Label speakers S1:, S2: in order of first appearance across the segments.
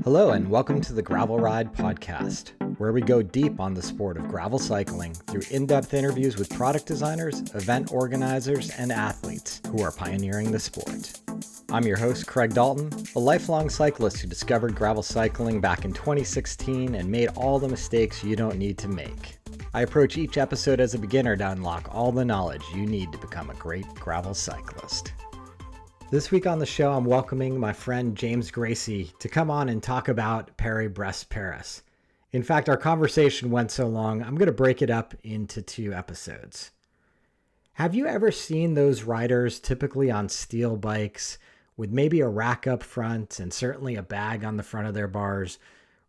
S1: Hello, and welcome to the Gravel Ride Podcast, where we go deep on the sport of gravel cycling through in-depth interviews with product designers, event organizers, and athletes who are pioneering the sport. I'm your host, Craig Dalton, a lifelong cyclist who discovered gravel cycling back in 2016 and made all the mistakes you don't need to make. I approach each episode as a beginner to unlock all the knowledge you need to become a great gravel cyclist. This week on the show, I'm welcoming my friend James Gracey to come on and talk about Paris Brest Paris. In fact, our conversation went so long, I'm going to break it up into 2 episodes. Have you ever seen those riders typically on steel bikes with maybe a rack up front and certainly a bag on the front of their bars,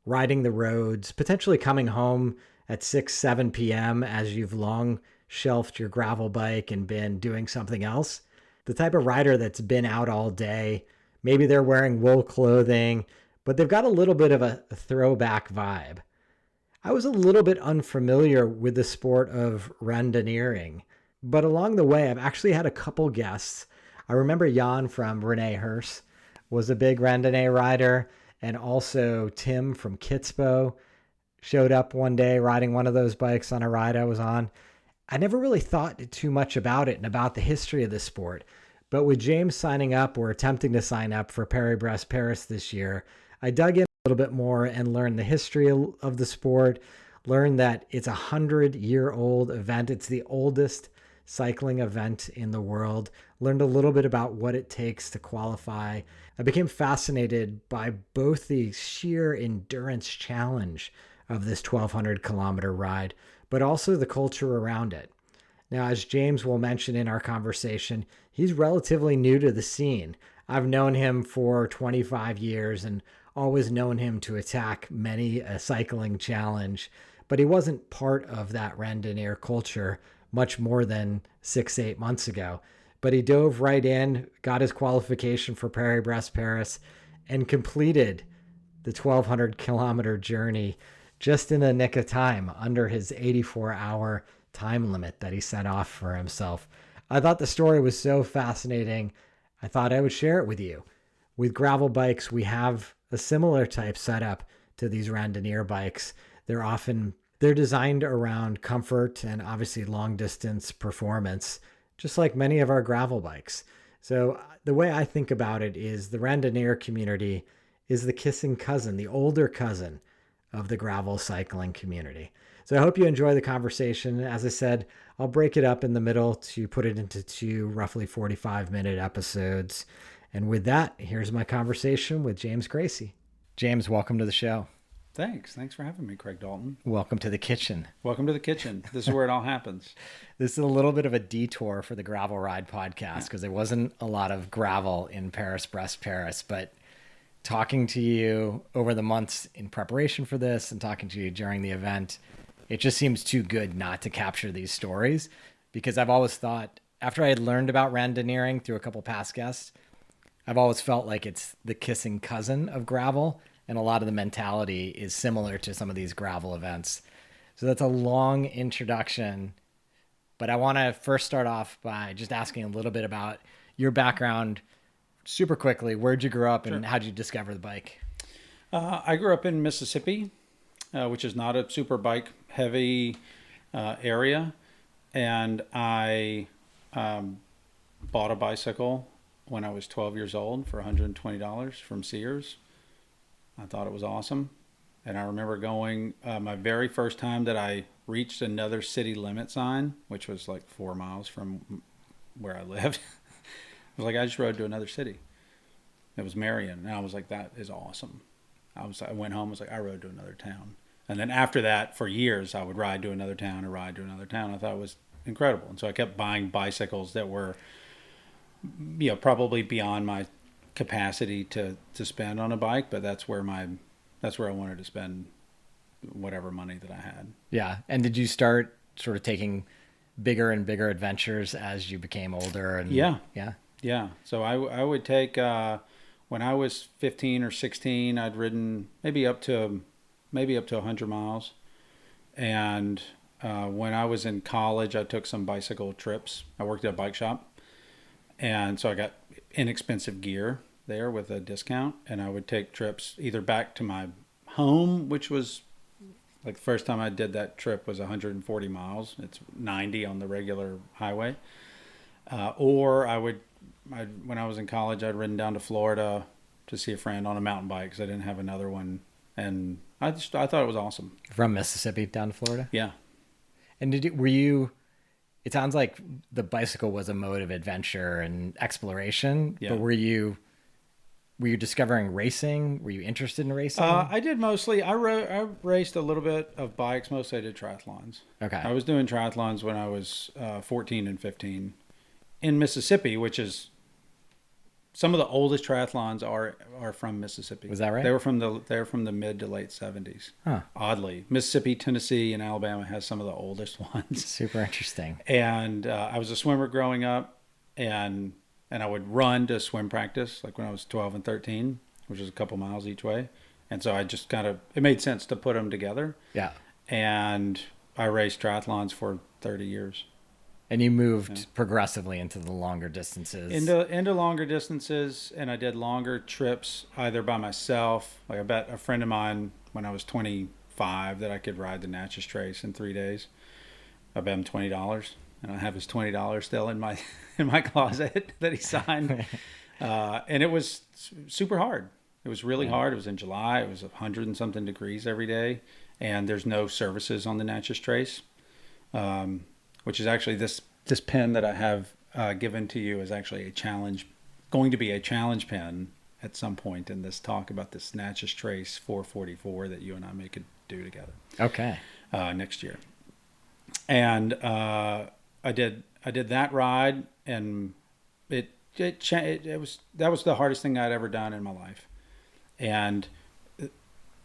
S1: riding the roads, potentially coming home at 6, 7 p.m. as you've long shelved your gravel bike and been doing something else? The type of rider that's been out all day, maybe they're wearing wool clothing, but they've got a little bit of a throwback vibe. I was a little bit unfamiliar with the sport of randoneering, but along the way, I've actually had a couple guests. I remember Jan from Rene Hurst was a big randonnée rider, and also Tim from Kitspo showed up one day riding one of those bikes on a ride I was on. I never really thought too much about it and about the history of the sport, but with James signing up or attempting to sign up for Paris Brest Paris this year, I dug in a little bit more and learned the history of the sport, learned that it's a 100-year-old event. It's the oldest cycling event in the world, learned a little bit about what it takes to qualify. I became fascinated by both the sheer endurance challenge of this 1,200 kilometer ride, but also the culture around it. Now, as James will mention in our conversation, he's relatively new to the scene. I've known him for 25 years and always known him to attack many a cycling challenge, but he wasn't part of that randonneur culture much more than 6-8 months ago. But he dove right in, got his qualification for Paris Brest Paris, and completed the 1,200 kilometer journey just in the nick of time, under his 84-hour time limit that he set off for himself. I thought the story was so fascinating, I thought I would share it with you. With gravel bikes, we have a similar type setup to these randonneur bikes. They're designed around comfort and obviously long distance performance, just like many of our gravel bikes. So the way I think about it is the randonneur community is the kissing cousin, the older cousin of the gravel cycling community. So I hope you enjoy the conversation. As I said, I'll break it up in the middle to put it into 2 roughly 45-minute episodes. And with that, here's my conversation with James Gracey. James, welcome to the show.
S2: Thanks for having me, Craig Dalton.
S1: Welcome to the kitchen.
S2: Welcome to the kitchen. This is where it all happens.
S1: This is a little bit of a detour for the Gravel Ride podcast because there wasn't a lot of gravel in Paris Brest Paris, but talking to you over the months in preparation for this and talking to you during the event, it just seems too good not to capture these stories, because I've always thought, after I had learned about randoneering through a couple past guests, I've always felt like it's the kissing cousin of gravel, and a lot of the mentality is similar to some of these gravel events. So that's a long introduction, but I want to first start off by just asking a little bit about your background. Super quickly, where'd you grow up and how'd you discover the bike?
S2: I grew up in Mississippi, which is not a super bike heavy area. And I bought a bicycle when I was 12 years old for $120 from Sears. I thought it was awesome. And I remember going my very first time that I reached another city limit sign, which was like 4 miles from where I lived. I was like, I just rode to another city. It was Marion. And I was like, that is awesome. I went home, I was like, I rode to another town. And then after that, for years, I would ride to another town or ride to another town. I thought it was incredible. And so I kept buying bicycles that were, probably beyond my capacity to spend on a bike, but that's where I wanted to spend whatever money that I had.
S1: Yeah. And did you start sort of taking bigger and bigger adventures as you became older? And
S2: Yeah. So I would take, when I was 15 or 16, I'd ridden maybe up to 100 miles. And when I was in college, I took some bicycle trips. I worked at a bike shop. And so I got inexpensive gear there with a discount, and I would take trips either back to my home, which was like the first time I did that trip was 140 miles. It's 90 on the regular highway. Or when I was in college, I'd ridden down to Florida to see a friend on a mountain bike because I didn't have another one. And I thought it was awesome.
S1: From Mississippi down to Florida?
S2: Yeah.
S1: And it sounds like the bicycle was a mode of adventure and exploration,
S2: Yeah.
S1: but were you discovering racing? Were you interested in racing?
S2: I did mostly. I raced a little bit of bikes. Mostly I did triathlons.
S1: Okay.
S2: I was doing triathlons when I was 14 and 15 in Mississippi, which is some of the oldest triathlons are from Mississippi.
S1: Was that right?
S2: They were from the mid to late 70s.
S1: Huh.
S2: Oddly, Mississippi, Tennessee, and Alabama has some of the oldest ones.
S1: Super interesting.
S2: And I was a swimmer growing up, and I would run to swim practice like when I was 12 and 13, which was a couple miles each way. And so I just it made sense to put them together.
S1: Yeah.
S2: And I raced triathlons for 30 years.
S1: And you moved progressively into the longer distances.
S2: Into longer distances, and I did longer trips either by myself. Like I bet a friend of mine when I was 25 that I could ride the Natchez Trace in 3 days. I bet him $20, and I have his $20 still in my closet that he signed. And it was super hard. It was really hard. It was in July. It was 100 and something degrees every day, and there's no services on the Natchez Trace. Which is actually this pen that I have given to you is actually going to be a challenge pen at some point in this talk about this Natchez Trace 444 that you and I may could do together.
S1: Okay.
S2: Next year. And I did that ride, and that was the hardest thing I'd ever done in my life, and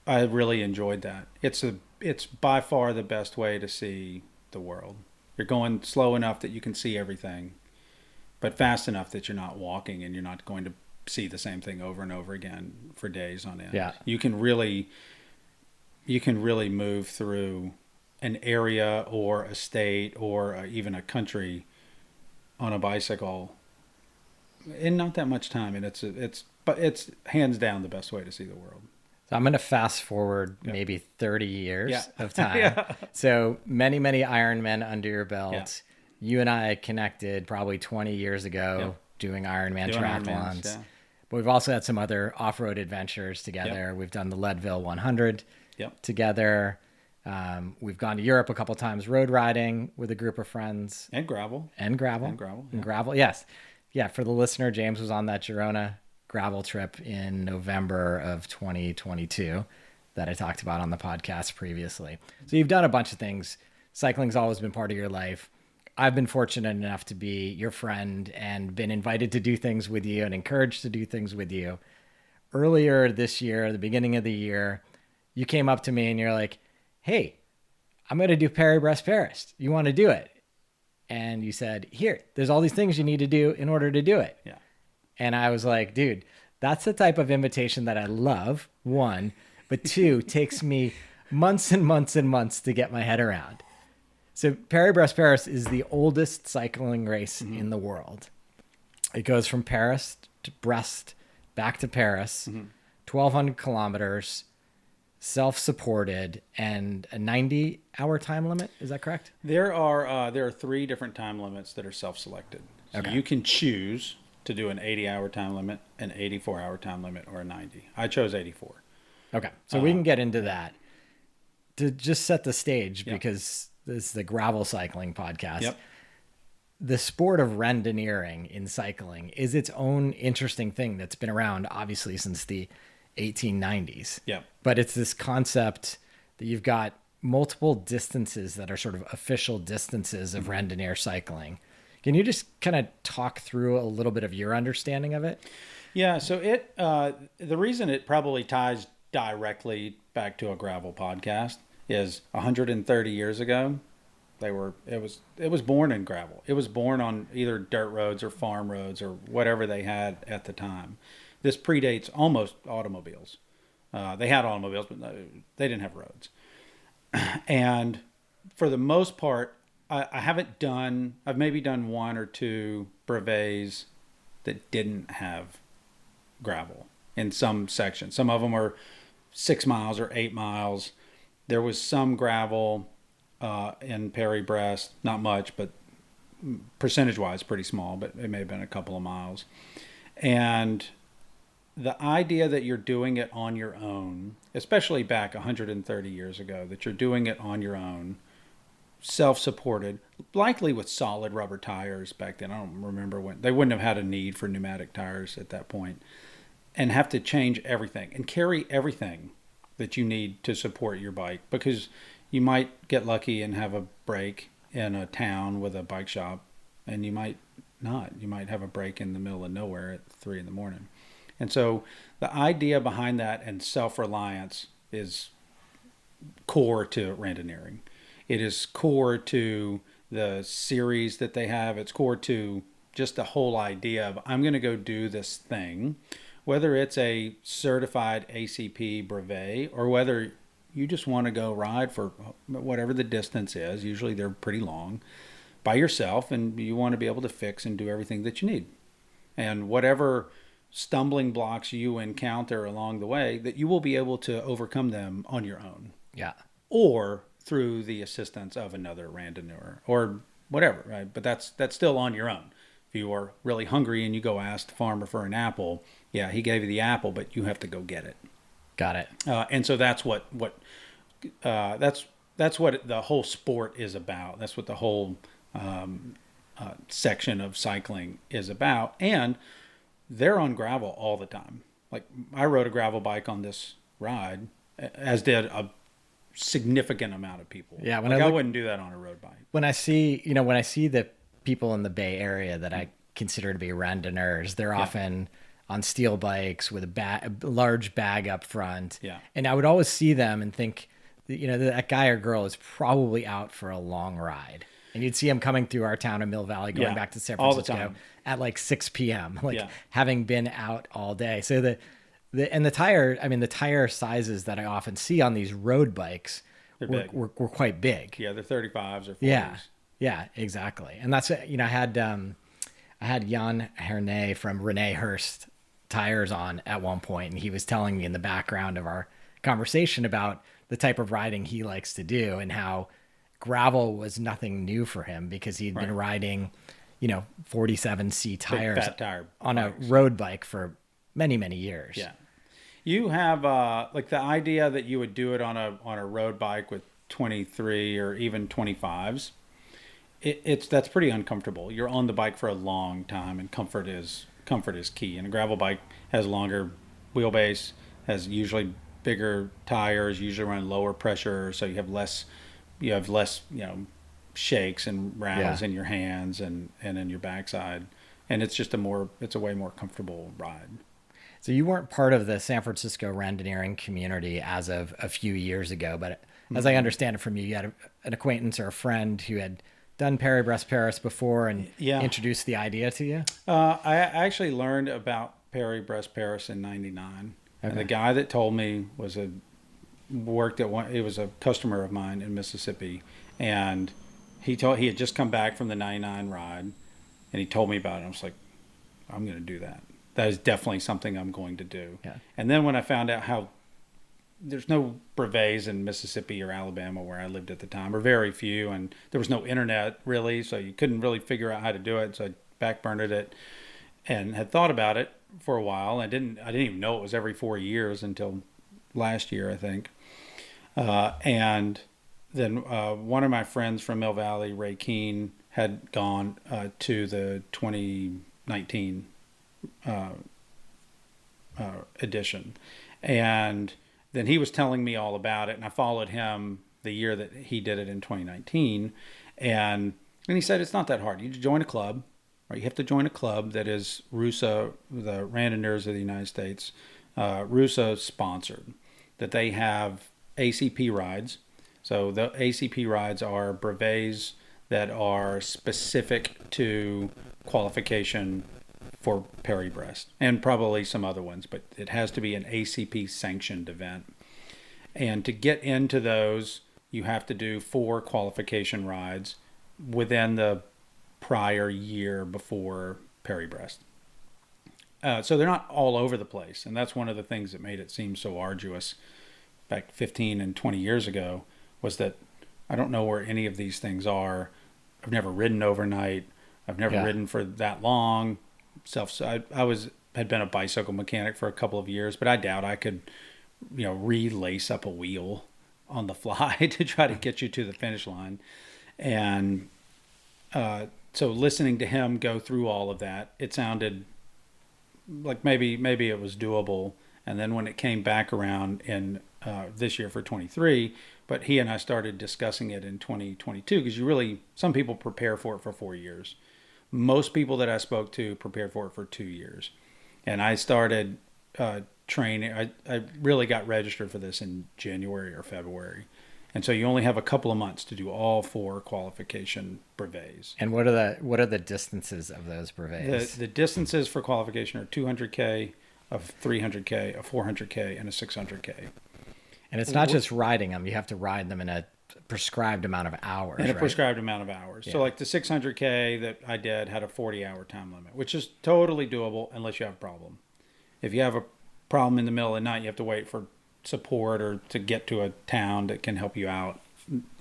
S2: I really enjoyed that. It's by far the best way to see the world. You're going slow enough that you can see everything, but fast enough that you're not walking and you're not going to see the same thing over and over again for days on end.
S1: Yeah.
S2: You can really move through an area or a state or even a country on a bicycle in not that much time, and it's hands down the best way to see the world.
S1: So I'm going to fast forward maybe 30 years of time.
S2: Yeah.
S1: So many Ironmen under your belt.
S2: Yeah.
S1: You and I connected probably 20 years ago doing Ironman triathlons.
S2: Yeah.
S1: But we've also had some other off-road adventures together.
S2: Yep.
S1: We've done the Leadville 100 together. We've gone to Europe a couple times road riding with a group of friends.
S2: And gravel.
S1: Yes. Yeah, for the listener, James was on that Girona gravel trip in November of 2022 that I talked about on the podcast previously. So you've done a bunch of things. Cycling's always been part of your life. I've been fortunate enough to be your friend and been invited to do things with you and encouraged to do things with you. Earlier this year, the beginning of the year, you came up to me and you're like, hey, I'm going to do Paris Brest Paris. You want to do it? And you said, here, there's all these things you need to do in order to do it.
S2: Yeah.
S1: And I was like, dude, that's the type of invitation that I love, one, but two, takes me months and months and months to get my head around. So Paris Brest Paris is the oldest cycling race in the world. It goes from Paris to Brest, back to Paris, 1,200 kilometers, self-supported, and a 90-hour time limit. Is that correct?
S2: There are 3 different time limits that are self-selected. So you can choose to do an 80-hour time limit, an 84-hour time limit, or a 90. I chose 84.
S1: Okay, so we can get into that. To just set the stage, because this is the gravel cycling podcast.
S2: Yep.
S1: The sport of randoneering in cycling is its own interesting thing that's been around, obviously, since the 1890s.
S2: Yep.
S1: But it's this concept that you've got multiple distances that are sort of official distances of randonneur cycling. Can you just kind of talk through a little bit of your understanding of it?
S2: Yeah, so the reason it probably ties directly back to a gravel podcast is 130 years ago, it was born in gravel. It was born on either dirt roads or farm roads or whatever they had at the time. This predates almost automobiles. They had automobiles, but they didn't have roads. And for the most part, I've maybe done 1 or 2 brevets that didn't have gravel in some sections. Some of them are 6 miles or 8 miles. There was some gravel in Paris Brest, not much, but percentage-wise pretty small, but it may have been a couple of miles. And the idea that you're doing it on your own, especially back 130 years ago, that you're doing it on your own, self-supported, likely with solid rubber tires back then. I don't remember when. They wouldn't have had a need for pneumatic tires at that point, and have to change everything and carry everything that you need to support your bike, because you might get lucky and have a break in a town with a bike shop, and you might not. You might have a break in the middle of nowhere at 3 a.m. And so the idea behind that and self-reliance is core to randoneering. It is core to the series that they have. It's core to just the whole idea of, I'm going to go do this thing, whether it's a certified ACP brevet or whether you just want to go ride for whatever the distance is. Usually they're pretty long, by yourself, and you want to be able to fix and do everything that you need. And whatever stumbling blocks you encounter along the way, that you will be able to overcome them on your own.
S1: Yeah.
S2: Or through the assistance of another randonneur or whatever, right? But that's still on your own. If you are really hungry and you go ask the farmer for an apple, yeah, he gave you the apple, but you have to go get it.
S1: Got it.
S2: And so that's what the whole sport is about. That's what the whole section of cycling is about. And they're on gravel all the time. Like, I rode a gravel bike on this ride, as did a significant amount of people.
S1: Yeah,
S2: I wouldn't do that on a road bike.
S1: When I see the people in the Bay Area that I consider to be randonneurs, they're often on steel bikes with a large bag up front.
S2: Yeah.
S1: And I would always see them and think, that guy or girl is probably out for a long ride. And you'd see him coming through our town of Mill Valley, going back to San Francisco at like 6 p.m., having been out all day. So the tire sizes that I often see on these road bikes were quite big.
S2: Yeah, they're 35s or 40s.
S1: Yeah, exactly. And that's, I had Jan Herne from Rene Hurst Tires on at one point, and he was telling me in the background of our conversation about the type of riding he likes to do and how gravel was nothing new for him, because he'd been riding, 47C tires on a road bike for many, many years.
S2: Yeah. You have the idea that you would do it on a road bike with 23 or even 25s. That's pretty uncomfortable. You're on the bike for a long time, and comfort is key. And a gravel bike has longer wheelbase, has usually bigger tires, usually run lower pressure, so you have less shakes and rattles in your hands and in your backside, and it's just a way more comfortable ride.
S1: So you weren't part of the San Francisco randoneering community as of a few years ago, but as I understand it from you, you had an acquaintance or a friend who had done Paris Brest Paris before and introduced the idea to you?
S2: I actually learned about Paris Brest Paris in '99. Okay. And the guy that told me was a customer of mine in Mississippi, and he had just come back from the '99 ride, and he told me about it. I was like, I'm going to do that. That is definitely something I'm going to do.
S1: Yeah.
S2: And then when I found out how there's no brevets in Mississippi or Alabama where I lived at the time, or very few, and there was no internet really, so you couldn't really figure out how to do it. So I backburned it and had thought about it for a while. I didn't even know it was every 4 years until last year, I think. And then one of my friends from Mill Valley, Ray Keene, had gone to the 2019 edition, and then he was telling me all about it, and I followed him the year that he did it in 2019, and he said it's not that hard. You join a club, right? You have to join a club that is RUSA, the Randoneers of the United States, RUSA sponsored, that they have ACP rides. So the ACP rides are brevets that are specific to qualification for Paris Brest, and probably some other ones, but it has to be an ACP sanctioned event. And to get into those, you have to do 4 qualification rides within the prior year before Paris Brest. So they're not all over the place. And that's one of the things that made it seem so arduous back 15 and 20 years ago, was that I don't know where any of these things are. I've never ridden overnight. I've never ridden for that long. Had been a bicycle mechanic for a couple of years, but I doubt I could, relace up a wheel on the fly to try to get you to the finish line. And so listening to him go through all of that, it sounded like maybe it was doable. And then when it came back around in this year for 23, but he and I started discussing it in 2022, because some people prepare for it for 4 years. Most people that I spoke to prepared for it for 2 years. And I started training. I really got registered for this in January or February. And so you only have a couple of months to do all 4 qualification brevets.
S1: And what are the distances of those brevets?
S2: The distances for qualification are 200K, a 300K, a 400K, and a 600K.
S1: And it's not just riding them. You have to ride them in a prescribed amount of hours.
S2: In a prescribed amount of hours. Yeah. So like the 600K that I did had a 40-hour time limit, which is totally doable unless you have a problem. If you have a problem in the middle of the night, you have to wait for support or to get to a town that can help you out.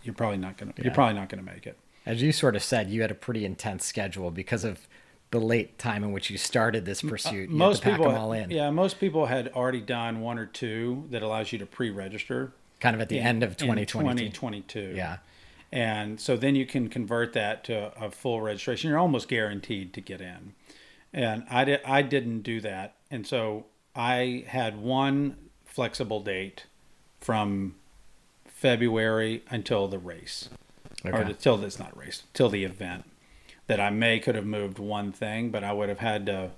S2: You're probably not going to make it. As
S1: you sort of said, you had a pretty intense schedule because of the late time in which you started this pursuit. You
S2: most
S1: had to pack
S2: people,
S1: them all in.
S2: Yeah, most people had already done 1 or 2 that allows you to pre-register.
S1: Kind of at the end of 2022.
S2: 2022.
S1: Yeah.
S2: And so then you can convert that to a full registration. You're almost guaranteed to get in. And I didn't do that. And so I had one flexible date from February until the race. Okay. Or until the event. That I could have moved one thing, but I would have had to,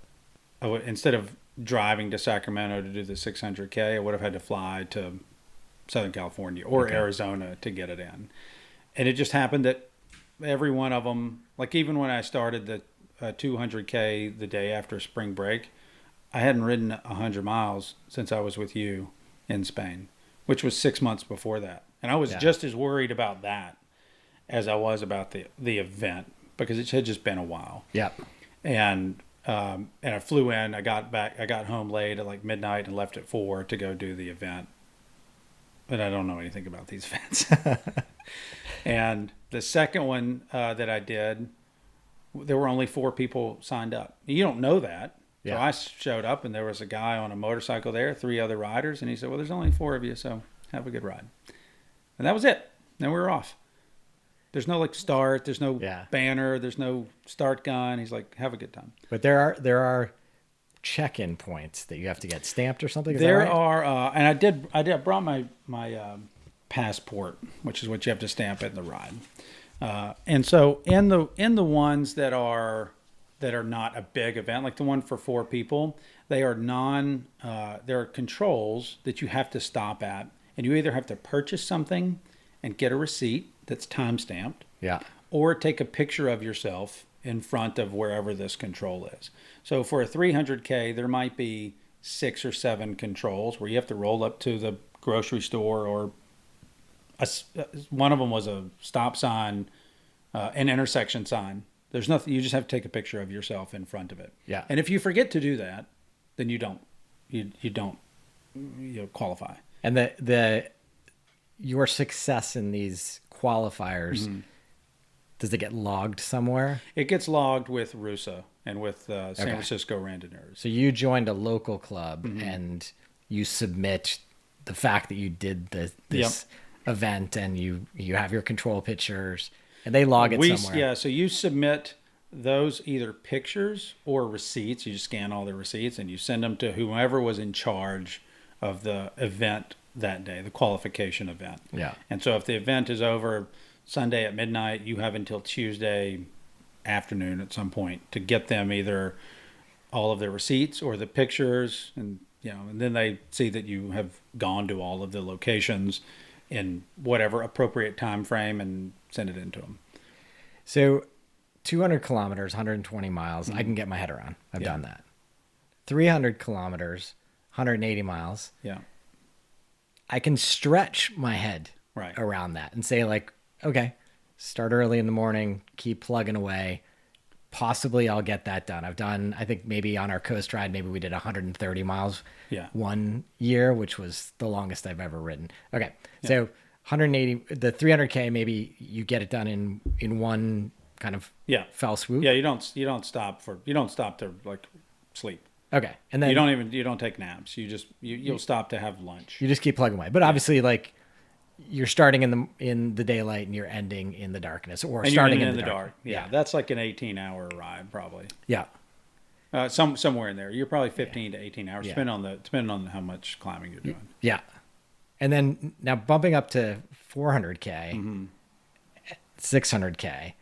S2: instead of driving to Sacramento to do the 600K, I would have had to fly to Southern California or Arizona to get it in. And it just happened that every one of them, like even when I started the 200K the day after spring break, I hadn't ridden 100 miles since I was with you in Spain, which was 6 months before that. And I was just as worried about that as I was about the event, because it had just been a while.
S1: Yeah.
S2: And I flew in, I got home late at like midnight and left at 4 to go do the event. But I don't know anything about these events. And the second one that I did, there were only 4 people signed up. You don't know that. Yeah. So I showed up and there was a guy on a motorcycle there, 3 other riders. And he said, well, there's only 4 of you, so have a good ride. And that was it. Then we were off. There's no start. There's no banner. There's no start gun. He's like, have a good time.
S1: But there are check-in points that you have to get stamped or something. Is
S2: there
S1: that right?
S2: Are, and I brought my passport, which is what you have to stamp in the ride. And so in the ones that are not a big event, like the one for 4 people, they are there are controls that you have to stop at, and you either have to purchase something and get a receipt that's time stamped, or take a picture of yourself in front of wherever this control is. So for a 300K, there might be 6 or 7 controls where you have to roll up to the grocery store, or one of them was a stop sign, an intersection sign. There's nothing. You just have to take a picture of yourself in front of it.
S1: Yeah.
S2: And if you forget to do that, then you don't qualify.
S1: And your success in these qualifiers, does it get logged somewhere?
S2: It gets logged with RUSA and with San Francisco randoneers.
S1: So you joined a local club and you submit the fact that you did this event, and you have your control pictures, and they log it somewhere.
S2: Yeah, so you submit those either pictures or receipts. You just scan all the receipts and you send them to whoever was in charge of the event that day, the qualification event.
S1: Yeah.
S2: And so if the event is over Sunday at midnight, you have until Tuesday afternoon at some point to get them either all of the receipts or the pictures, and and then they see that you have gone to all of the locations in whatever appropriate time frame and send it in to them.
S1: So 200 kilometers, 120 miles, I can get my head around. I've done that. 300 kilometers, 180 miles.
S2: Yeah.
S1: I can stretch my head around that and say, like, okay, start early in the morning, keep plugging away, possibly I'll get that done. I've done, I think maybe on our coast ride, maybe we did 130 miles one year, which was the longest I've ever ridden. Okay. Yeah. So 180, the 300K, maybe you get it done in one kind of fell swoop.
S2: Yeah. You don't stop to like sleep.
S1: Okay. And then
S2: you don't take naps. You'll stop to have lunch.
S1: You just keep plugging away. But obviously like you're starting in the daylight and you're ending in the darkness, or starting in the dark.
S2: Yeah. That's like an 18-hour ride probably.
S1: Yeah.
S2: Somewhere in there. You're probably 15 to 18 hours, depending on how much climbing you're doing.
S1: Yeah. And then now bumping up to 400K, 600K,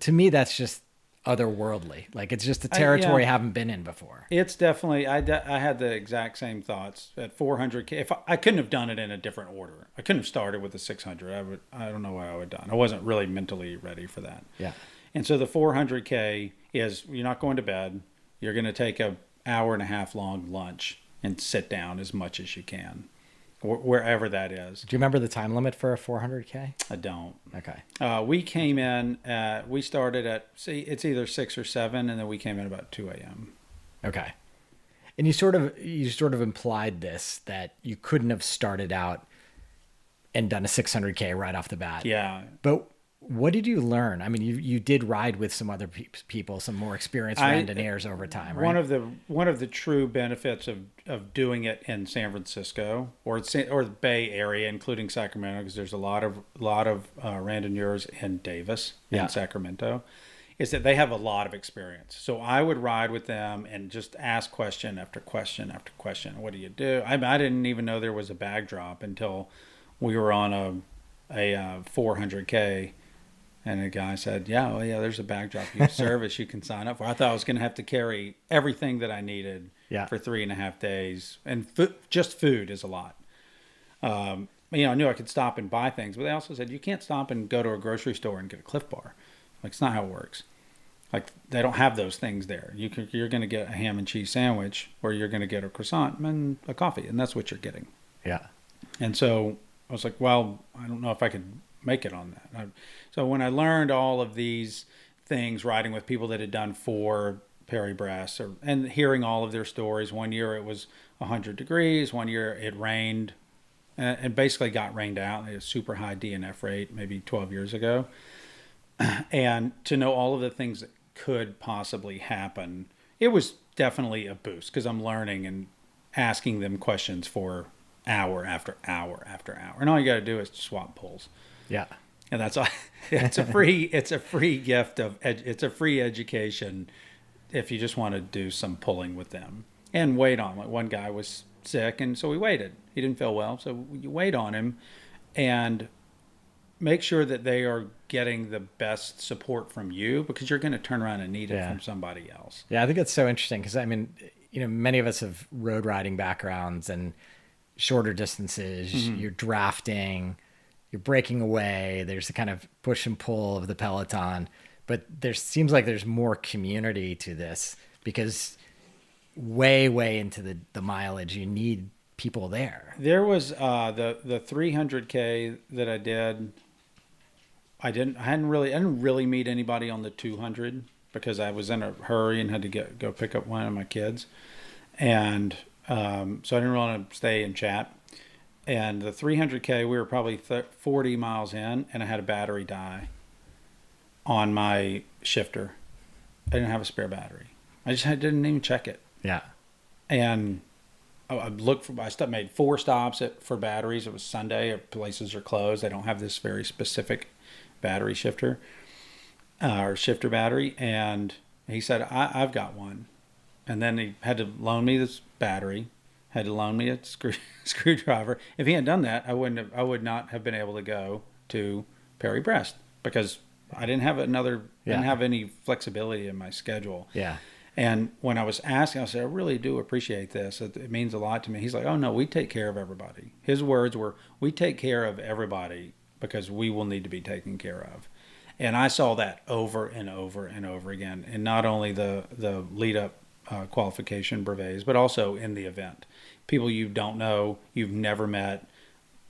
S1: to me, that's just otherworldly. Like it's just a territory I haven't been in before.
S2: It's definitely, I had the exact same thoughts at 400K. If I couldn't have done it in a different order. I couldn't have started with the 600. I don't know what I would have done. I wasn't really mentally ready for that.
S1: Yeah.
S2: And so the 400K is, you're not going to bed. You're going to take an hour and a half long lunch and sit down as much as you can, wherever that is.
S1: Do you remember the time limit for a 400K?
S2: I don't.
S1: Okay.
S2: We came in we started at, it's either 6 or 7, and then we came in about 2 a.m.
S1: Okay. And you sort of implied this, that you couldn't have started out and done a 600K right off the bat.
S2: Yeah.
S1: But what did you learn? I mean, you did ride with some other people, some more experienced randoneers over time, right?
S2: One of the true benefits of doing it in San Francisco or the Bay Area, including Sacramento, because there's a lot of randoneers in Davis and Sacramento, is that they have a lot of experience. So I would ride with them and just ask question after question after question. What do you do? I didn't even know there was a bag drop until we were on a 400K. And the guy said, there's a bag drop service you can sign up for. I thought I was going to have to carry everything that I needed for 3.5 days. And just food is a lot. I knew I could stop and buy things, but they also said, you can't stop and go to a grocery store and get a Cliff Bar. Like, it's not how it works. Like, they don't have those things there. You're going to get a ham and cheese sandwich, or you're going to get a croissant and a coffee, and that's what you're getting.
S1: Yeah.
S2: And so I was like, well, I don't know if I could make it on that. So when I learned all of these things, riding with people that had done 4 Paris Brest, and hearing all of their stories, one year it was 100 degrees, one year it rained, and basically got rained out. They had a super high DNF rate maybe 12 years ago. And to know all of the things that could possibly happen, it was definitely a boost, because I'm learning and asking them questions for hour after hour after hour. And all you got to do is swap poles.
S1: Yeah.
S2: And that's all. It's a free gift it's a free education if you just want to do some pulling with them and wait on. Like, one guy was sick, and so we waited. He didn't feel well, so you wait on him and make sure that they are getting the best support from you, because you're going to turn around and need it from somebody else.
S1: Yeah, I think it's so interesting, because I mean, many of us have road riding backgrounds and shorter distances. Mm-hmm. You're drafting. You're breaking away. There's the kind of push and pull of the peloton, but there seems like there's more community to this, because way into the mileage, you need people there.
S2: There was the 300K that I did. I didn't really meet anybody on the 200, because I was in a hurry and had to go pick up one of my kids, and so I didn't really want to stay and chat. And the 300K, we were probably 40 miles in, and I had a battery die on my shifter. I didn't have a spare battery. I didn't even check it.
S1: Yeah.
S2: And I made 4 stops for batteries. It was Sunday. Places are closed. They don't have this very specific battery shifter or shifter battery. And he said, I've got one. And then he had to loan me this battery. Had to loan me a screwdriver. If he hadn't done that, I would not have been able to go to Paris Brest, because I didn't have didn't have any flexibility in my schedule.
S1: Yeah.
S2: And when I was asking, I said, I really do appreciate this. It means a lot to me. He's like, oh no, we take care of everybody. His words were, we take care of everybody because we will need to be taken care of. And I saw that over and over and over again. And not only the lead up qualification brevets, but also in the event. People you don't know, you've never met.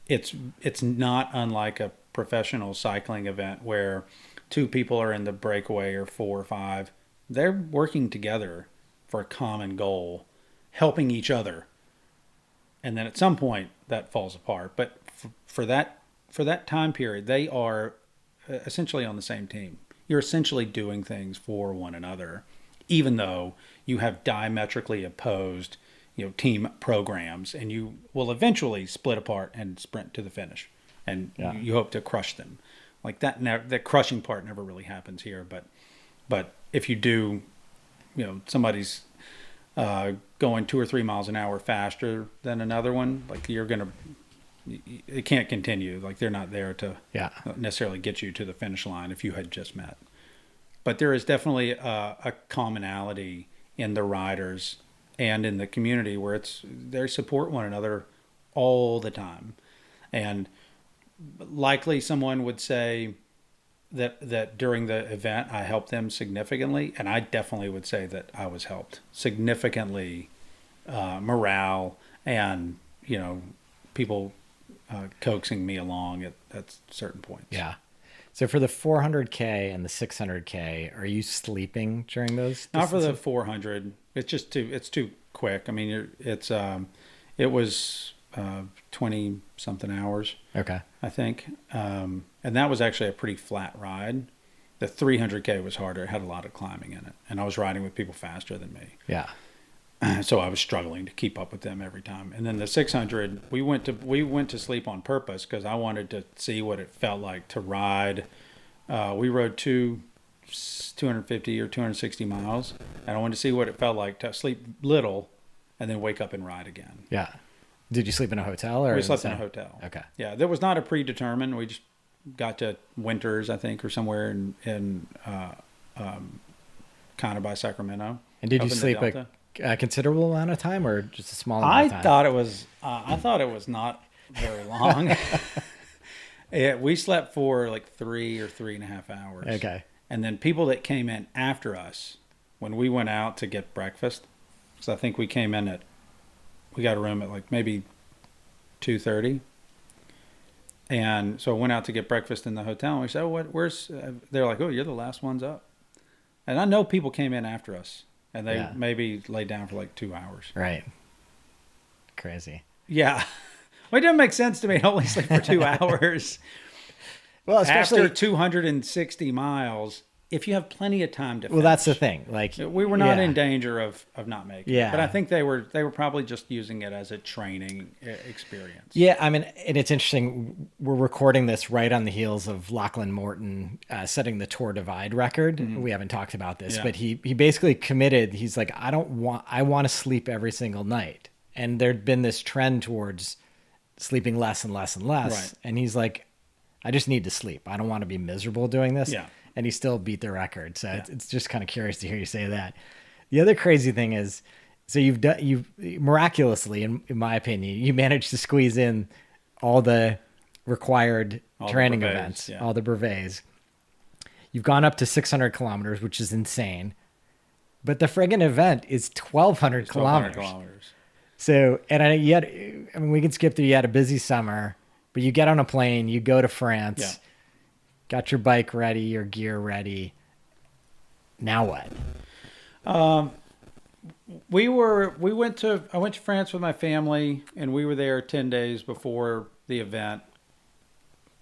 S2: It's not unlike a professional cycling event where 2 people are in the breakaway, or 4 or 5. they're working together for a common goal, helping each other. And then at some point that falls apart. But for that time period, they are essentially on the same team. You're essentially doing things for one another, even though you have diametrically opposed, team programs, and you will eventually split apart and sprint to the finish, and you hope to crush them. Like that, the crushing part never really happens here. But if you do, somebody's going 2 or 3 miles an hour faster than another one, like it can't continue. Like they're not there to necessarily get you to the finish line if you had just met. But there is definitely a commonality in the riders and in the community where they support one another all the time. And likely someone would say that during the event I helped them significantly, and I definitely would say that I was helped significantly, morale and people coaxing me along at certain points.
S1: Yeah. So for the 400K and the 600K, are you sleeping during those?
S2: Not for the 400. It's just too quick. I mean, it was 20 something hours.
S1: Okay.
S2: I think. And that was actually a pretty flat ride. The 300K was harder. It had a lot of climbing in it. And I was riding with people faster than me.
S1: Yeah.
S2: So I was struggling to keep up with them every time. And then the 600, we went to sleep on purpose because I wanted to see what it felt like to ride. We rode 250 or 260 miles, and I wanted to see what it felt like to sleep little and then wake up and ride again.
S1: Yeah. Did you sleep in a hotel? Or
S2: we slept in a hotel.
S1: Okay.
S2: Yeah, there was not a predetermined. We just got to Winters, I think, or somewhere in kind of by Sacramento.
S1: And did you sleep a considerable amount of time or just a small amount of time?
S2: I thought it was not very long. We slept for like 3 or 3.5 hours.
S1: Okay.
S2: And then people that came in after us, when we went out to get breakfast, because I think we got a room at like maybe 2:30. And so I went out to get breakfast in the hotel, and we said, they're like, oh, you're the last ones up. And I know people came in after us, and they maybe laid down for like 2 hours.
S1: Right. Crazy.
S2: Yeah. Well, it didn't make sense to me to only sleep for 2 hours.
S1: Well, especially
S2: after 260 miles, if you have plenty of time to finish.
S1: Well, that's the thing. Like
S2: we were not in danger of not making it.
S1: Yeah.
S2: But I think they were probably just using it as a training experience.
S1: Yeah, I mean, and it's interesting. We're recording this right on the heels of Lachlan Morton setting the Tour Divide record. Mm-hmm. We haven't talked about this, but he basically committed. He's like, I want to sleep every single night. And there'd been this trend towards sleeping less and less and less.
S2: Right.
S1: And he's like, I just need to sleep. I don't want to be miserable doing this.
S2: Yeah.
S1: And he still beat the record. So it's just kind of curious to hear you say that. The other crazy thing is, so you've miraculously, in my opinion, you managed to squeeze in all the required training events, all the brevets. You've gone up to 600 kilometers, which is insane. But the friggin' event is 1,200 kilometers. So, and we can skip through, you had a busy summer, but you get on a plane, you go to France, got your bike ready, your gear ready. Now what? I
S2: went to France with my family, and we were there 10 days before the event.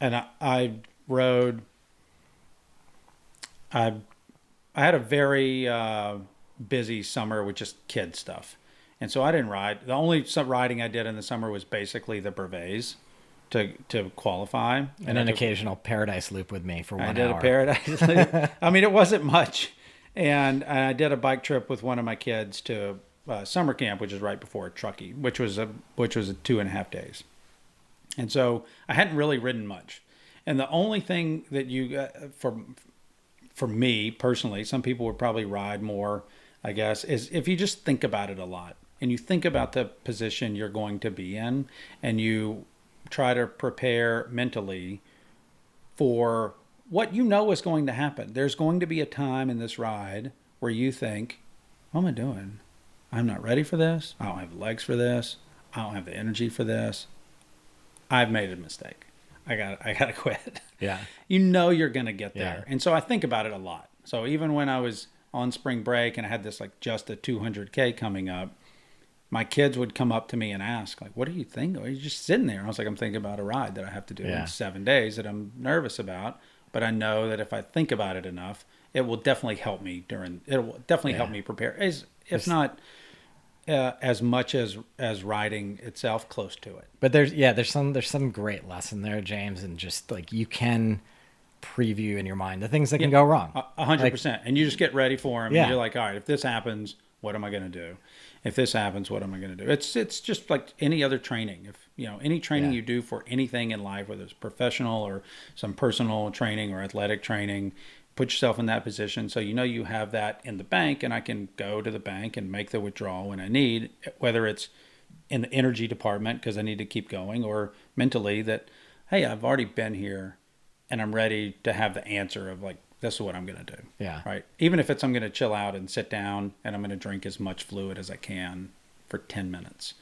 S2: And I rode, I had a very busy summer with just kid stuff. And so I didn't ride. The only riding I did in the summer was basically the brevets to qualify.
S1: And an occasional paradise loop with me for 1 hour.
S2: I did a paradise loop. I mean, it wasn't much. And I did a bike trip with one of my kids to summer camp, which is right before Truckee, which was a 2.5 days. And so I hadn't really ridden much. And the only thing that for me personally, some people would probably ride more, I guess, is if you just think about it a lot and you think about the position you're going to be in and you try to prepare mentally for what you know is going to happen. There's going to be a time in this ride where you think, what am I doing? I'm not ready for this. I don't have the legs for this. I don't have the energy for this. I've made a mistake. I gotta quit.
S1: Yeah.
S2: You know you're gonna get there. And so I think about it a lot. So even when I was on spring break and I had this like just a 200K coming up, my kids would come up to me and ask, like, what do you think? Are you just sitting there? I was like, I'm thinking about a ride that I have to do in 7 days that I'm nervous about. But I know that if I think about it enough, it will definitely help me help me prepare. If not as much as riding itself, close to it.
S1: But there's some great lesson there, James, and just like you can preview in your mind the things that can go wrong.
S2: 100%. And you just get ready for them. And you're like, all right, if this happens, what am I going to do? If this happens, what am I going to do? It's just like any other training. If any training you do for anything in life, whether it's professional or some personal training or athletic training, put yourself in that position so you have that in the bank, and I can go to the bank and make the withdrawal when I need, whether it's in the energy department because I need to keep going, or mentally that, hey, I've already been here and I'm ready to have the answer of like, this is what I'm going to do.
S1: Yeah.
S2: Right. Even if I'm going to chill out and sit down and I'm going to drink as much fluid as I can for 10 minutes.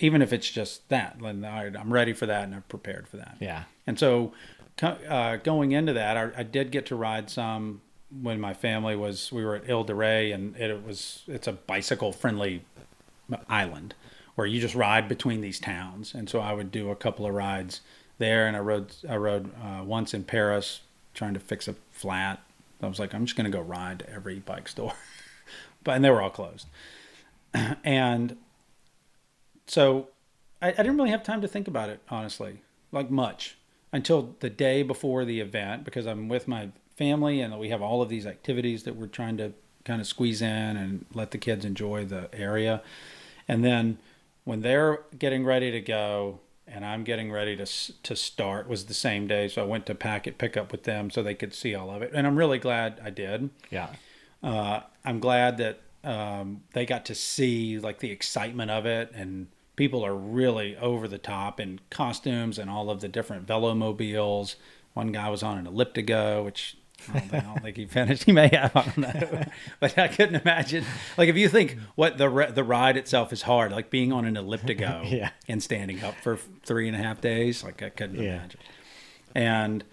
S2: Even if it's just that, I'm ready for that and I'm prepared for that.
S1: Yeah.
S2: And so going into that, I did get to ride some when my family we were at Ile de Ré, and it's a bicycle friendly island where you just ride between these towns. And so I would do a couple of rides there, and I rode once in Paris trying to fix a flat. I was like, I'm just going to go ride to every bike store. And they were all closed. And so I didn't really have time to think about it, honestly, like much, until the day before the event, because I'm with my family and we have all of these activities that we're trying to kind of squeeze in and let the kids enjoy the area. And then when they're getting ready to go and I'm getting ready to start, was the same day. So I went to pick up with them so they could see all of it. And I'm really glad I did.
S1: Yeah.
S2: I'm glad that they got to see like the excitement of it, and people are really over the top in costumes and all of the different velomobiles. One guy was on an elliptigo, which I don't think he finished. He may have, I don't know. But I couldn't imagine. Like if you think what the ride itself is hard, like being on an elliptigo and standing up for 3.5 days, like I couldn't imagine. And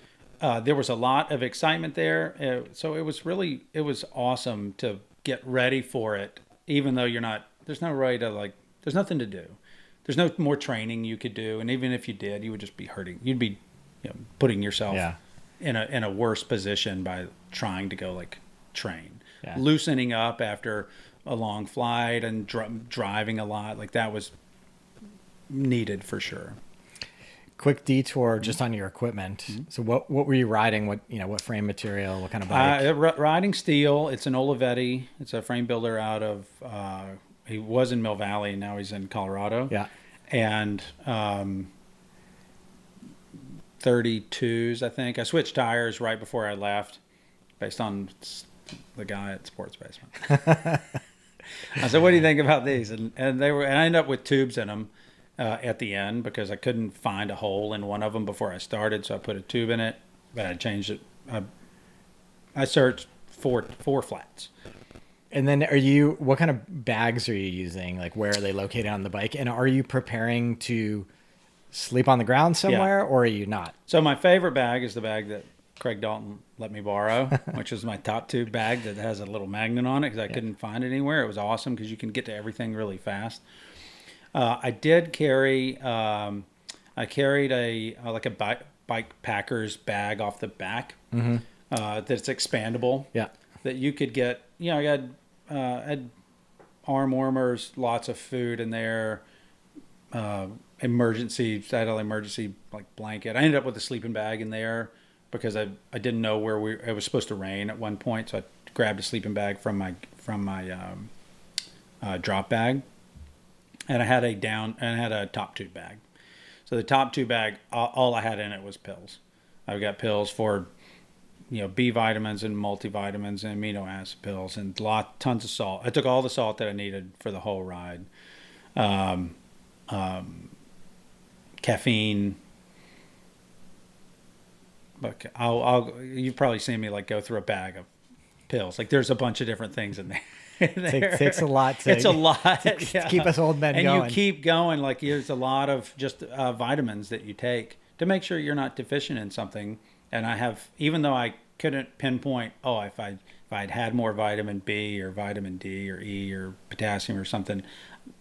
S2: there was a lot of excitement there. So it was awesome to get ready for it, even though there's no way to there's nothing to do. There's no more training you could do. And even if you did, you would just be hurting. You'd be putting yourself in a worse position by trying to go train. Loosening up after a long flight and driving a lot, that was needed for sure.
S1: Quick detour just on your equipment. Mm-hmm. So what were you riding? What frame material? What kind of bike?
S2: Riding steel. It's an Olivetti. It's a frame builder out of. He was in Mill Valley. Now he's in Colorado.
S1: Yeah.
S2: And 32s, I think. I switched tires right before I left, based on the guy at Sports Basement. I said, "What do you think about these?" And I ended up with tubes in them. At the end, because I couldn't find a hole in one of them before I started, so I put a tube in it, but I changed it. I searched four flats.
S1: And then what kind of bags are you using? Like, where are they located on the bike? And are you preparing to sleep on the ground somewhere, or are you not?
S2: So my favorite bag is the bag that Craig Dalton let me borrow, which is my top tube bag that has a little magnet on it because I couldn't find it anywhere. It was awesome because you can get to everything really fast. I did carry. I carried a bike packer's bag off the back.
S1: Mm-hmm.
S2: That's expandable.
S1: Yeah.
S2: That you could get. I had arm warmers, lots of food in there. Emergency blanket. I ended up with a sleeping bag in there because I didn't know where it was supposed to rain at one point, so I grabbed a sleeping bag from my drop bag. And I had a top tube bag. So the top tube bag, all I had in it was pills. I've got pills for, B vitamins and multivitamins and amino acid pills and tons of salt. I took all the salt that I needed for the whole ride. Caffeine. But you've probably seen me go through a bag of pills. There's a bunch of different things in there.
S1: Takes a lot.
S2: It's a lot
S1: to keep us old men going.
S2: And you keep going. There's a lot of just vitamins that you take to make sure you're not deficient in something. And I have, even though I couldn't pinpoint, if I I'd had more vitamin B or vitamin D or E or potassium or something,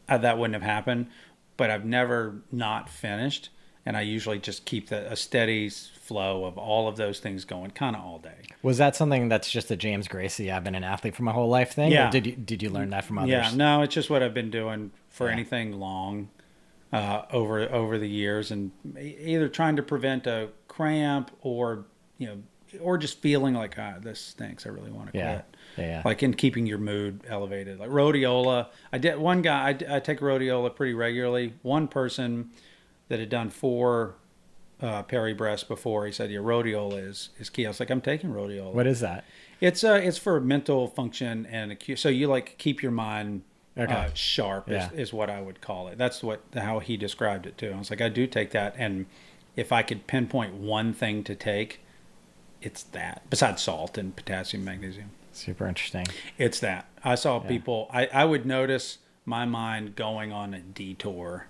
S2: that wouldn't have happened. But I've never not finished, and I usually just keep a steady flow of all of those things going kind of all day.
S1: Was that something that's just a James Gracey, I've been an athlete for my whole life thing?
S2: Yeah.
S1: Or did you learn that from others?
S2: Yeah, no, it's just what I've been doing for anything long over the years, and either trying to prevent a cramp or, or just feeling like, this stinks, I really want to quit.
S1: Yeah.
S2: Like in keeping your mood elevated. Like rhodiola. I take rhodiola pretty regularly. One person that had done 4 Paris Brest before, he said, yeah, rhodiola is key. I was like, I'm taking rhodiola.
S1: What is that?
S2: It's for mental function and so you like keep your mind sharp is what I would call it. That's how he described it too. I was like, I do take that, and if I could pinpoint one thing to take, it's that. Besides salt and potassium, magnesium.
S1: Super interesting.
S2: It's that. I saw people. I would notice my mind going on a detour,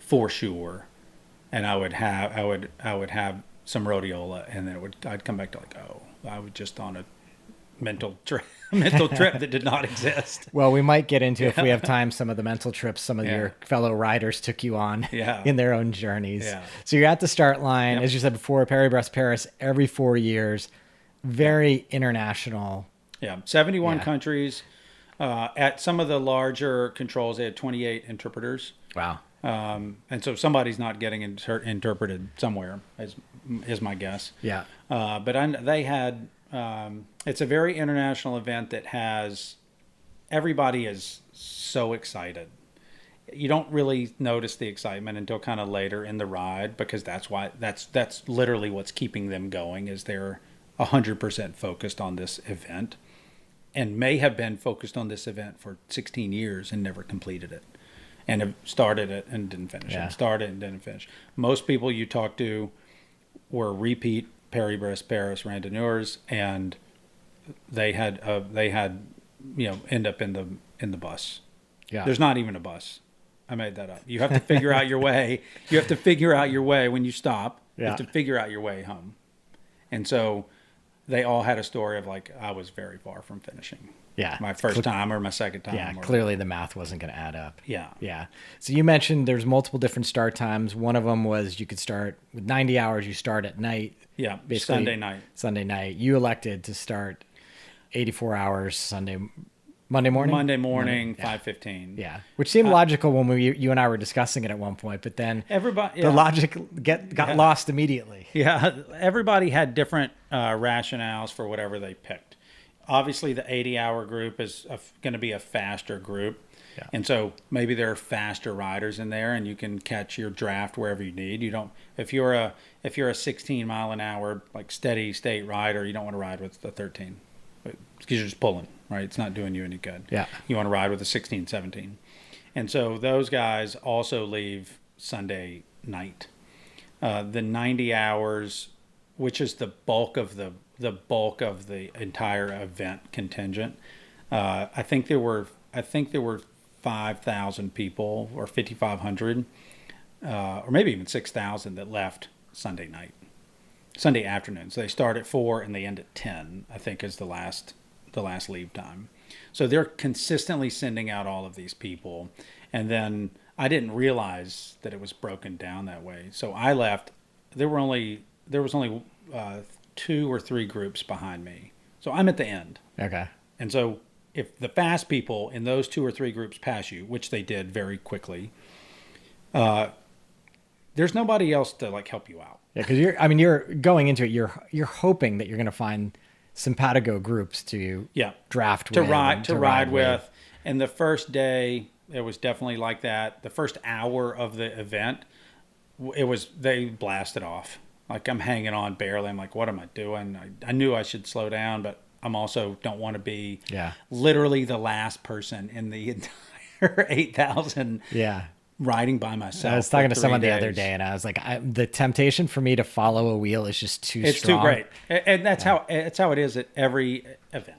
S2: for sure, and I would have some rhodiola, and then I'd come back to like, I was just on a mental trip that did not exist.
S1: Well, we might get into, if we have time, some of the mental trips some of your fellow riders took you on in their own journeys. Yeah. So you're at the start line, as you said before, Paris Brest Paris every 4 years, very international.
S2: Yeah, 71 countries. At some of the larger controls, they had 28 interpreters.
S1: Wow.
S2: And so somebody's not getting interpreted somewhere, is my guess.
S1: Yeah.
S2: But they had. It's a very international event that has everybody is so excited. You don't really notice the excitement until kind of later in the ride, because that's literally what's keeping them going, is they're 100% focused on this event, and may have been focused on this event for 16 years and never completed it, and have started it and didn't finish it, started and didn't finish. Most people you talk to were repeat Paris Brest Paris randonneurs, and they had end up in the bus. Yeah. There's not even a bus. I made that up. You have to figure out your way. You have to figure out your way when you stop. You have to figure out your way home. And so they all had a story of like, I was very far from finishing. Yeah. My first time or my second time.
S1: Yeah, clearly the math wasn't going to add up.
S2: Yeah.
S1: Yeah. So you mentioned there's multiple different start times. One of them was you could start with 90 hours. You start at night.
S2: Yeah. Sunday night.
S1: You elected to start 84 hours Monday morning?
S2: Monday morning, 5:15.
S1: Yeah. Which seemed logical when you and I were discussing it at one point, but then the logic got lost immediately.
S2: Yeah. Everybody had different rationales for whatever they picked. Obviously, the 80-hour group is going to be a faster group. Yeah. And so maybe there are faster riders in there, and you can catch your draft wherever you need. You don't, if you're a 16 mile an hour, like steady state rider, you don't want to ride with the 13 because you're just pulling, right? It's not doing you any good.
S1: Yeah.
S2: You want to ride with a 16, 17. And so those guys also leave Sunday night. The 90 hours, which is the bulk of the entire event contingent. I think there were 5,000 people or 5,500, or maybe even 6,000 that left Sunday afternoon. So they start at 4 and they end at 10, I think is the last leave time. So they're consistently sending out all of these people. And then I didn't realize that it was broken down that way. So I left, there was only 2 or 3 groups behind me. So I'm at the end.
S1: Okay.
S2: And so if the fast people in those 2 or 3 groups pass you, which they did very quickly, there's nobody else to like help you out.
S1: Yeah, because you're going into it. You're hoping that you're going to find simpatico groups to draft
S2: to ride with. And the first day, it was definitely like that. The first hour of the event, they blasted off. Like I'm hanging on barely. I'm like, what am I doing? I knew I should slow down, but I'm also don't want to be literally the last person in the entire 8,000 riding by myself.
S1: I was talking to someone the other day, and I was like, the temptation for me to follow a wheel is just too strong.
S2: It's too great. And that's how it is at every event.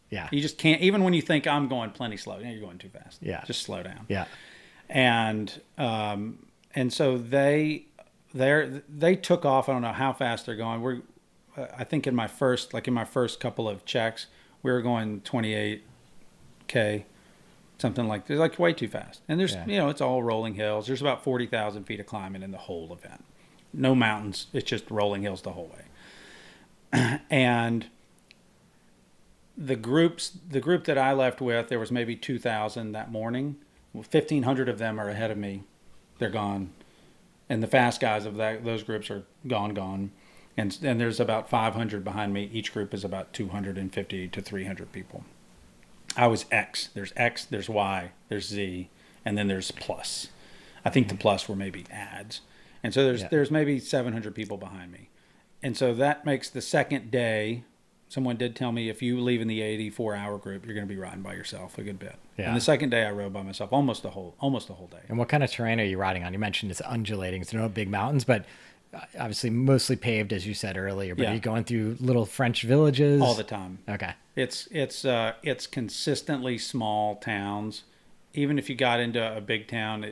S1: Yeah.
S2: You just can't, even when you think I'm going plenty slow, you're going too fast.
S1: Yeah.
S2: Just slow down.
S1: Yeah.
S2: And so they took off. I don't know how fast they're going. I think in my first couple of checks, We were going 28K, something like this, like way too fast. And there's, it's all rolling hills. There's about 40,000 feet of climbing in the whole event. No mountains. It's just rolling hills the whole way. And the group that I left with, there was maybe 2,000 that morning. 1,500 of them are ahead of me. They're gone. And the fast guys of those groups are gone. And there's about 500 behind me. Each group is about 250 to 300 people. I was X. There's X, there's Y, there's Z, and then there's plus. I think the plus were maybe ads. And so there's maybe 700 people behind me. And so that makes the second day, someone did tell me, if you leave in the 84-hour group, you're going to be riding by yourself a good bit. Yeah. And the second day I rode by myself almost the whole day.
S1: And what kind of terrain are you riding on? You mentioned it's undulating. It's no big mountains, but obviously mostly paved, as you said earlier. But are you going through little French villages?
S2: All the time.
S1: Okay.
S2: It's consistently small towns. Even if you got into a big town,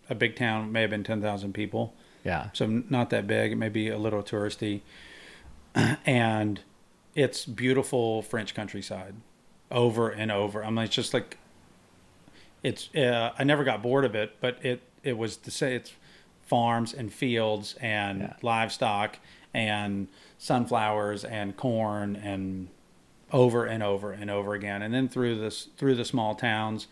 S2: a big town may have been 10,000 people.
S1: Yeah.
S2: So not that big. It may be a little touristy. And it's beautiful French countryside over and over. I mean, it's just like, I never got bored of it, but it was to say it's farms and fields and livestock and sunflowers and corn and over and over and over again. And then through the small towns,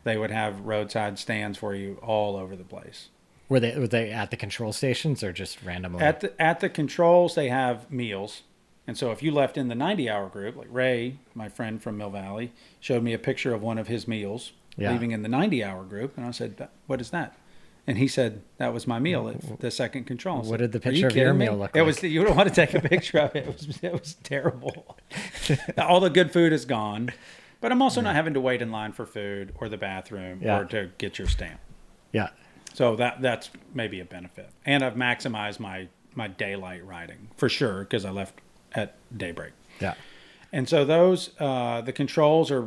S2: they would have roadside stands for you all over the place.
S1: Were they at the control stations or just randomly?
S2: At the controls, they have meals. And so if you left in the 90-hour group, like Ray, my friend from Mill Valley, showed me a picture of one of his meals leaving in the 90-hour group. And I said, what is that? And he said, that was my meal at the second control.
S1: What did the picture of your meal look like?
S2: You don't want to take a picture of it. It was terrible. All the good food is gone. But I'm also not having to wait in line for food or the bathroom or to get your stamp.
S1: Yeah.
S2: So that's maybe a benefit. And I've maximized my daylight riding for sure because I left at daybreak.
S1: Yeah.
S2: And so those, the controls I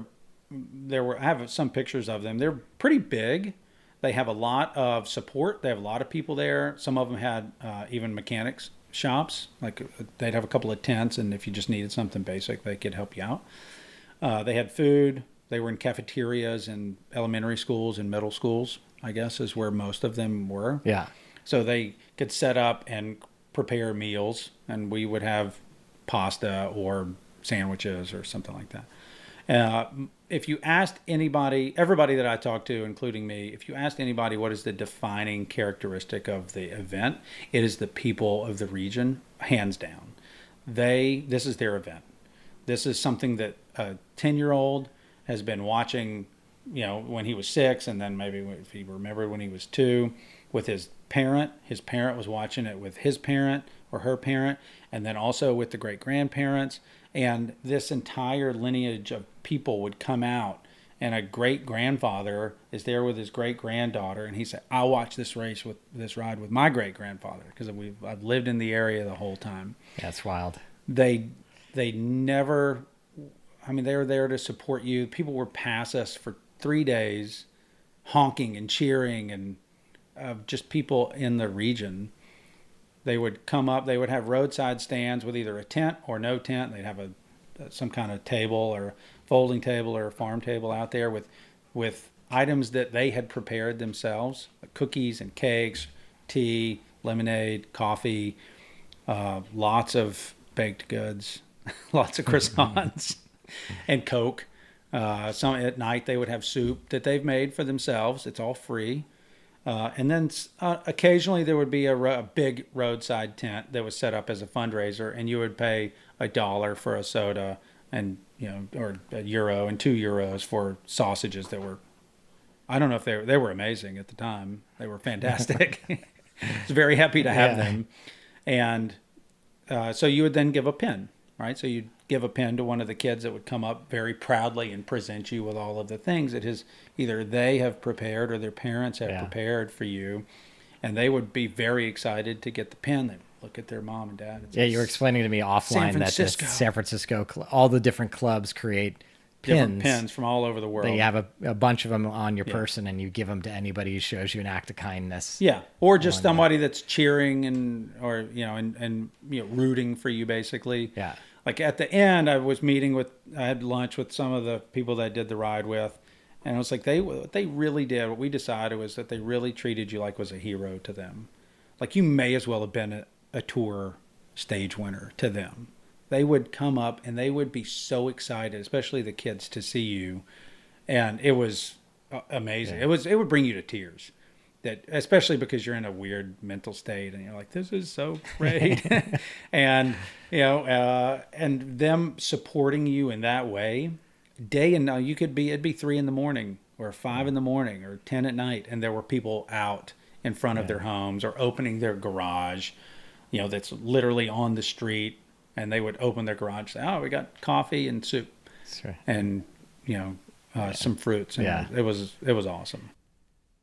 S2: have some pictures of them. They're pretty big. They have a lot of support. They have a lot of people there. Some of them had even mechanics shops. Like they'd have a couple of tents, and if you just needed something basic, they could help you out. They had food. They were in cafeterias in elementary schools and middle schools, I guess, is where most of them were.
S1: Yeah.
S2: So they could set up and prepare meals, and we would have pasta or sandwiches or something like that. If you asked everybody that I talked to, including me, if you asked anybody what is the defining characteristic of the event, it is the people of the region, hands down. This is their event. This is something that a 10-year-old has been watching, when he was 6, and then maybe if he remembered when he was 2, with his parent. His parent was watching it with his parent or her parent, and then also with the great-grandparents. And this entire lineage of people would come out, and a great-grandfather is there with his great-granddaughter, and he said, "I'll watch this ride with my great-grandfather because I've lived in the area the whole time."
S1: That's wild.
S2: They never, they were there to support you. People were past us for 3 days, honking and cheering, and just people in the region. They would come up. They would have roadside stands with either a tent or no tent. They'd have some kind of table or folding table or a farm table out there with items that they had prepared themselves, like cookies and cakes, tea, lemonade, coffee, lots of baked goods, lots of croissants, and Coke. Some at night they would have soup that they've made for themselves. It's all free. And then occasionally there would be a big roadside tent that was set up as a fundraiser, and you would pay $1 for a soda, and or €1 and €2 for sausages that were, I don't know if they were amazing at the time. They were fantastic. I was very happy to have them, and so you would then give a pin, right? So you'd give a pin to one of the kids that would come up very proudly and present you with all of the things that either they have prepared or their parents have prepared for you. And they would be very excited to get the pin. They'd look at their mom and dad.
S1: You were explaining to me offline that the San Francisco, all the different clubs create pins.
S2: Different pins from all over the world.
S1: You have a bunch of them on your person, and you give them to anybody who shows you an act of kindness.
S2: Yeah, or just somebody that's cheering and rooting for you, basically.
S1: Yeah.
S2: like at the end, I had lunch with some of the people that I did the ride with. And it was like what they really did, what we decided was that they really treated you like was a hero to them. Like you may as well have been a tour stage winner to them. They would come up and they would be so excited, especially the kids, to see you. And it was amazing. Yeah. It would bring you to tears. That, especially because you're in a weird mental state and you're like, this is so great. And, and them supporting you in that way, day and night, it'd be 3 a.m. or 5 a.m. or 10 at night. And there were people out in front of their homes or opening their garage, that's literally on the street. And they would open their garage, say, oh, we got coffee and soup and, some fruits. And it was awesome.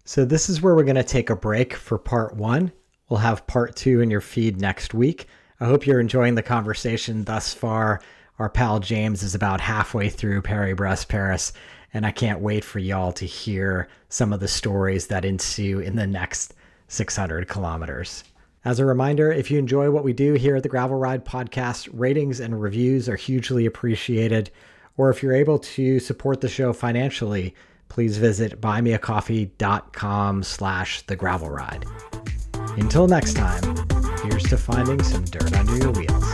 S1: So this is where we're going to take a break for part 1. We'll have part 2 in your feed next week. I hope you're enjoying the conversation thus far. Our pal James is about halfway through Paris Brest Paris, and I can't wait for y'all to hear some of the stories that ensue in the next 600 kilometers. As a reminder, if you enjoy what we do here at the Gravel Ride Podcast, ratings and reviews are hugely appreciated. Or if you're able to support the show financially, please visit buymeacoffee.com/thegravelride. Until next time, here's to finding some dirt under your wheels.